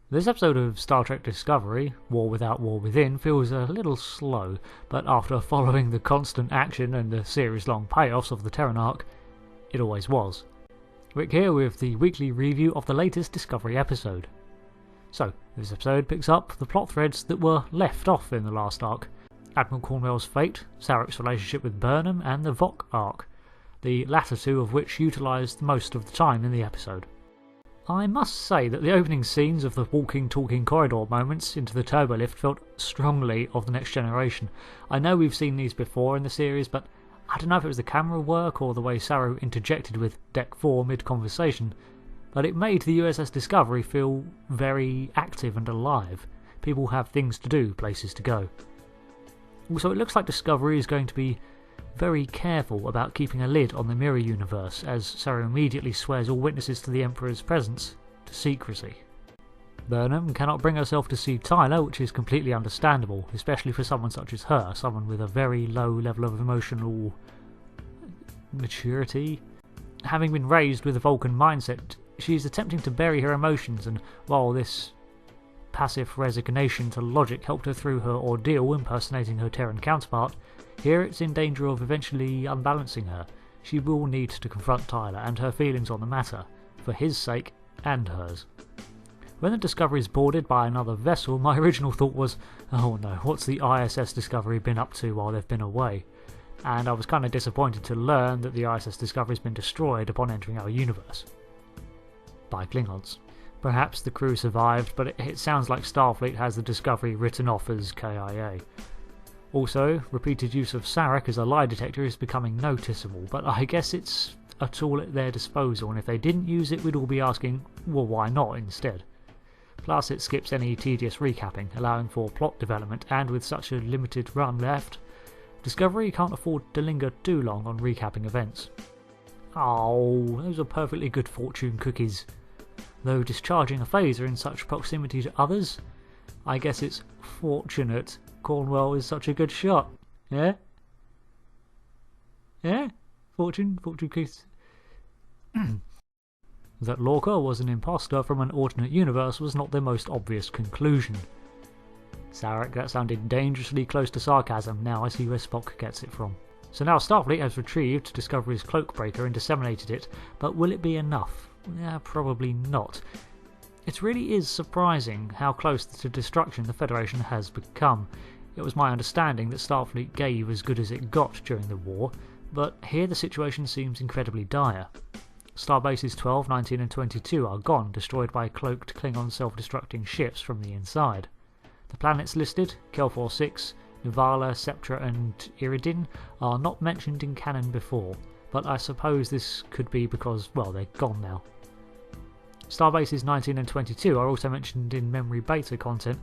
This episode of Star Trek Discovery, War Without War Within, feels a little slow, but after following the constant action and the series-long payoffs of the TERRAN arc, it always was. Rick here with the weekly review of the latest Discovery episode. So, this episode picks up the plot threads that were left off in the last arc. Admiral Cornwell's fate, Sarek's relationship with Burnham, and the Vok arc, the latter two of which utilised most of the time in the episode. I must say that the opening scenes of the walking, talking corridor moments into the turbolift felt strongly of the Next Generation. I know we've seen these before in the series, but I don't know if it was the camera work or the way Saru interjected with Deck 4 mid-conversation, but it made the USS Discovery feel very active and alive. People have things to do, places to go. Also, it looks like Discovery is going to be very careful about keeping a lid on the mirror universe, as Saru immediately swears all witnesses to the Emperor's presence to secrecy. Burnham cannot bring herself to see Tyler, which is completely understandable, especially for someone such as her, someone with a very low level of emotional maturity. Having been raised with a Vulcan mindset, she is attempting to bury her emotions, and while this passive resignation to logic helped her through her ordeal impersonating her Terran counterpart, here it's in danger of eventually unbalancing her. She will need to confront Tyler and her feelings on the matter, for his sake and hers. When the Discovery is boarded by another vessel, my original thought was, oh no, what's the ISS Discovery been up to while they've been away? And I was kind of disappointed to learn that the ISS Discovery has been destroyed upon entering our universe. By Klingons. Perhaps the crew survived, but it sounds like Starfleet has the Discovery written off as KIA. Also, repeated use of Sarek as a lie detector is becoming noticeable, but I guess it's a tool at their disposal, and if they didn't use it, we'd all be asking, well, why not instead? Plus, it skips any tedious recapping, allowing for plot development, and with such a limited run left, Discovery can't afford to linger too long on recapping events. Oh, those are perfectly good fortune cookies. Though discharging a phaser in such proximity to others, I guess it's fortunate Cornwell is such a good shot. Yeah? Yeah? Fortune cookies. That Lorca was an imposter from an alternate universe was not the most obvious conclusion. Sarek, that sounded dangerously close to sarcasm. Now I see where Spock gets it from. So now Starfleet has retrieved Discovery's cloak breaker and disseminated it, but will it be enough? Yeah, probably not. It really is surprising how close to destruction the Federation has become. It was my understanding that Starfleet gave as good as it got during the war, but here the situation seems incredibly dire. Starbases 12, 19 and 22 are gone, destroyed by cloaked Klingon self-destructing ships from the inside. The planets listed, Kelfor 6, Nivala, Septra and Iridin, are not mentioned in canon before, but I suppose this could be because, well, they're gone now. Starbases 19 and 22 are also mentioned in memory beta content,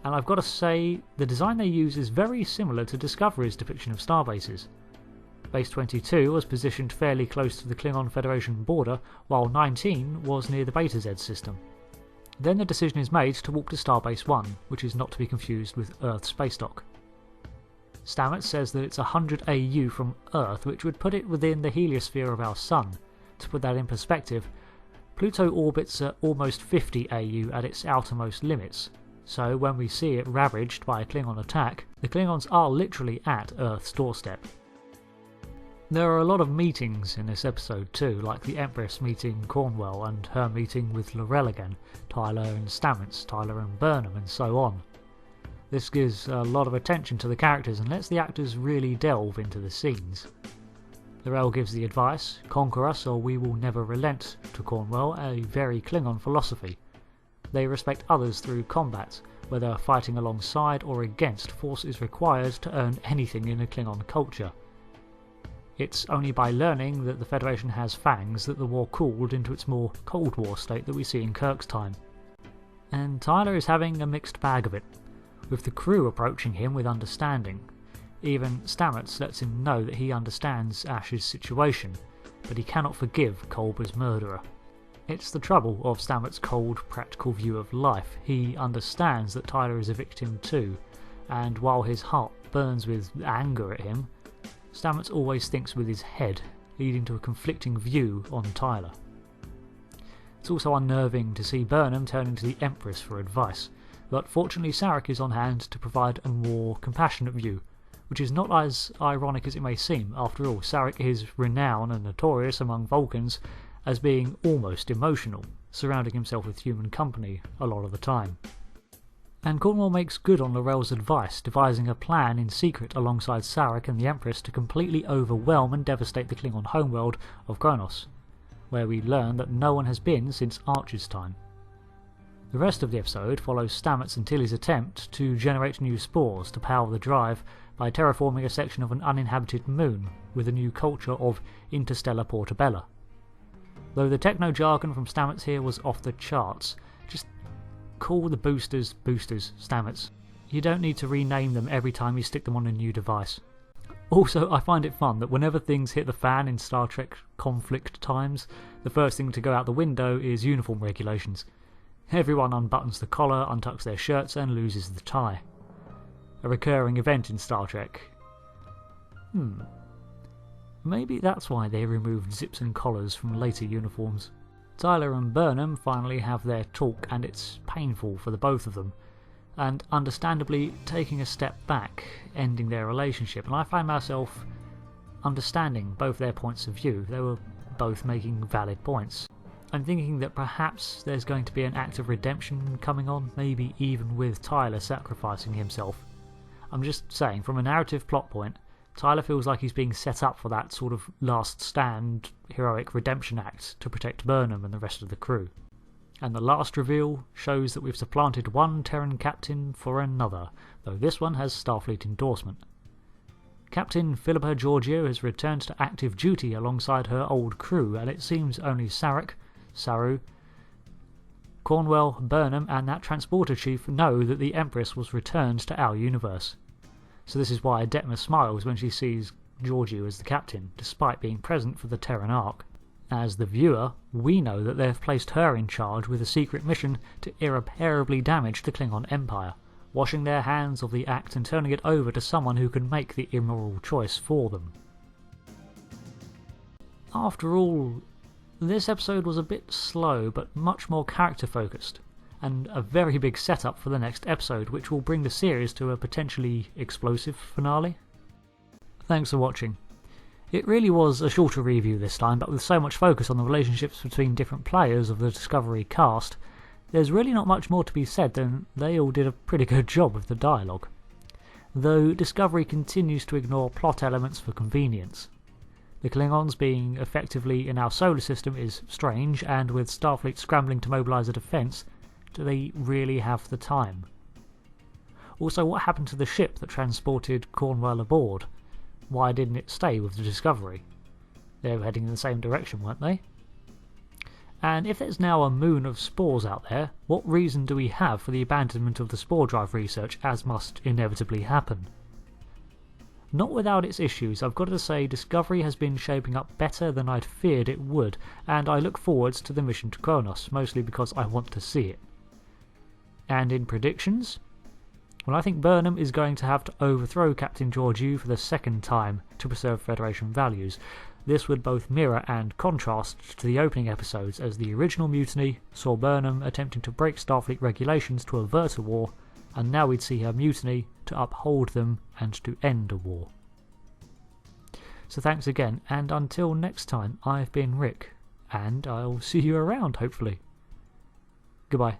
and I've got to say, the design they use is very similar to Discovery's depiction of starbases. Base 22 was positioned fairly close to the Klingon Federation border, while 19 was near the Beta Z system. Then the decision is made to walk to Starbase 1, which is not to be confused with Earth space dock. Stamets says that it's 100 AU from Earth, which would put it within the heliosphere of our Sun. To put that in perspective, Pluto orbits at almost 50 AU at its outermost limits, so when we see it ravaged by a Klingon attack, the Klingons are literally at Earth's doorstep. There are a lot of meetings in this episode too, like the Empress meeting Cornwell and her meeting with L'Rell again, Tyler and Stamets, Tyler and Burnham, and so on. This gives a lot of attention to the characters and lets the actors really delve into the scenes. L'Rell gives the advice, conquer us or we will never relent, to Cornwell, a very Klingon philosophy. They respect others through combat, whether fighting alongside or against force is required to earn anything in a Klingon culture. It's only by learning that the Federation has fangs that the war cooled into its more Cold War state that we see in Kirk's time. And Tyler is having a mixed bag of it, with the crew approaching him with understanding. Even Stamets lets him know that he understands Ash's situation, but he cannot forgive Culber's murderer. It's the trouble of Stamets' cold, practical view of life. He understands that Tyler is a victim too, and while his heart burns with anger at him, Stamets always thinks with his head, leading to a conflicting view on Tyler. It's also unnerving to see Burnham turning to the Empress for advice, but fortunately Sarek is on hand to provide a more compassionate view, which is not as ironic as it may seem. After all, Sarek is renowned and notorious among Vulcans as being almost emotional, surrounding himself with human company a lot of the time. And Cornwell makes good on L'Rell's advice, devising a plan in secret alongside Sarek and the Empress to completely overwhelm and devastate the Klingon homeworld of Kronos, where we learn that no one has been since Archer's time. The rest of the episode follows Stamets and Tilly's attempt to generate new spores to power the drive by terraforming a section of an uninhabited moon with a new culture of interstellar portabella. Though the techno jargon from Stamets here was off the charts, just call the boosters Stamets. You don't need to rename them every time you stick them on a new device. Also, I find it fun that whenever things hit the fan in Star Trek conflict times, the first thing to go out the window is uniform regulations. Everyone unbuttons the collar, untucks their shirts and loses the tie. A recurring event in Star Trek. Maybe that's why they removed zips and collars from later uniforms. Tyler and Burnham finally have their talk, and it's painful for the both of them, and understandably taking a step back, ending their relationship, and I find myself understanding both their points of view. They were both making valid points. I'm thinking that perhaps there's going to be an act of redemption coming on, maybe even with Tyler sacrificing himself. I'm just saying, from a narrative plot point, Tyler feels like he's being set up for that sort of last stand, heroic redemption act to protect Burnham and the rest of the crew. And the last reveal shows that we've supplanted one Terran captain for another, though this one has Starfleet endorsement. Captain Philippa Georgiou has returned to active duty alongside her old crew, and it seems only Sarek, Saru, Cornwell, Burnham and that transporter chief know that the Empress was returned to our universe. So this is why Detmer smiles when she sees Georgiou as the captain, despite being present for the Terran arc. As the viewer, we know that they've placed her in charge with a secret mission to irreparably damage the Klingon Empire, washing their hands of the act and turning it over to someone who can make the immoral choice for them. After all, this episode was a bit slow but much more character focused, and a very big setup for the next episode, which will bring the series to a potentially explosive finale. Thanks for watching. It really was a shorter review this time, but with so much focus on the relationships between different players of the Discovery cast, there's really not much more to be said than they all did a pretty good job with the dialogue. Though Discovery continues to ignore plot elements for convenience. The Klingons being effectively in our solar system is strange, and with Starfleet scrambling to mobilise a defence, do they really have the time? Also, what happened to the ship that transported Cornwell aboard? Why didn't it stay with the Discovery? They were heading in the same direction, weren't they? And if there's now a moon of spores out there, what reason do we have for the abandonment of the spore drive research, as must inevitably happen? Not without its issues, I've got to say Discovery has been shaping up better than I'd feared it would, and I look forwards to the mission to Kronos, mostly because I want to see it. And in predictions? Well, I think Burnham is going to have to overthrow Captain Georgiou for the second time to preserve Federation values. This would both mirror and contrast to the opening episodes, as the original mutiny saw Burnham attempting to break Starfleet regulations to avert a war, and now we'd see her mutiny to uphold them and to end a war. So thanks again, and until next time, I've been Rick, and I'll see you around, hopefully. Goodbye.